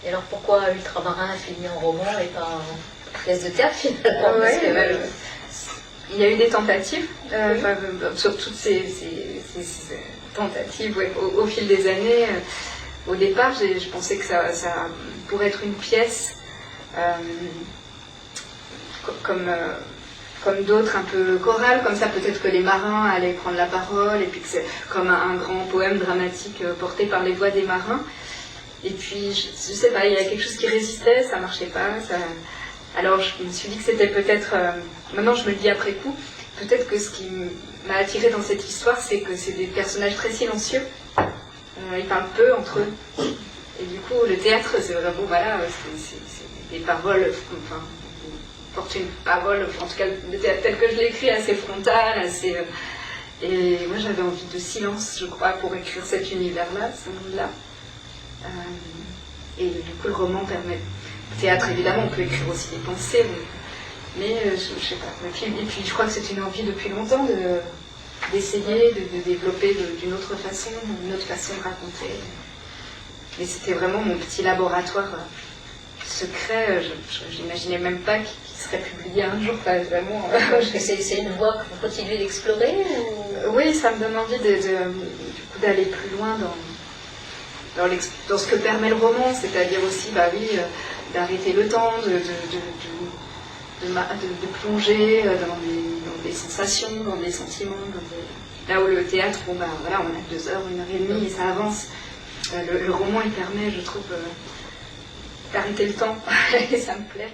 Et alors pourquoi Ultramarin a fini en roman et pas en pièce de théâtre finalement? Parce que, il y a eu des tentatives, sur toutes ces tentatives au fil des années. Au départ, je pensais que ça pourrait être une pièce comme d'autres, un peu chorales, comme ça peut-être que les marins allaient prendre la parole, et puis que c'est comme un grand poème dramatique porté par les voix des marins. Et puis, je sais pas, il y a quelque chose qui résistait, ça marchait pas. Alors je me suis dit que c'était peut-être, maintenant je me le dis après coup, peut-être que ce qui m'a attirée dans cette histoire, c'est que c'est des personnages très silencieux. Ils parlent peu entre eux. Et du coup, le théâtre, c'est vraiment, voilà, c'est des paroles, enfin, porte une parole, en tout cas le théâtre tel que je l'ai écrit, assez frontal, assez... et moi j'avais envie de silence, je crois, pour écrire cet univers-là, ce monde-là. Et du coup, le roman permet... Le théâtre, évidemment, on peut écrire aussi des pensées, mais je sais pas. Et puis je crois que c'est une envie depuis longtemps d'essayer de développer d'une autre façon de raconter. Mais c'était vraiment mon petit laboratoire secret. Je n'imaginais même pas qu'il serait publié un jour. Pas vraiment. C'est une voie que vous continuez d'explorer ou... Oui, ça me donne envie du coup, d'aller plus loin dans ce que permet le roman, c'est-à-dire aussi, d'arrêter le temps, de plonger dans des sensations, dans des sentiments, là où le théâtre, on a 2 heures, 1h30 et ça avance. Le roman, il permet, je trouve, d'arrêter le temps et ça me plaît.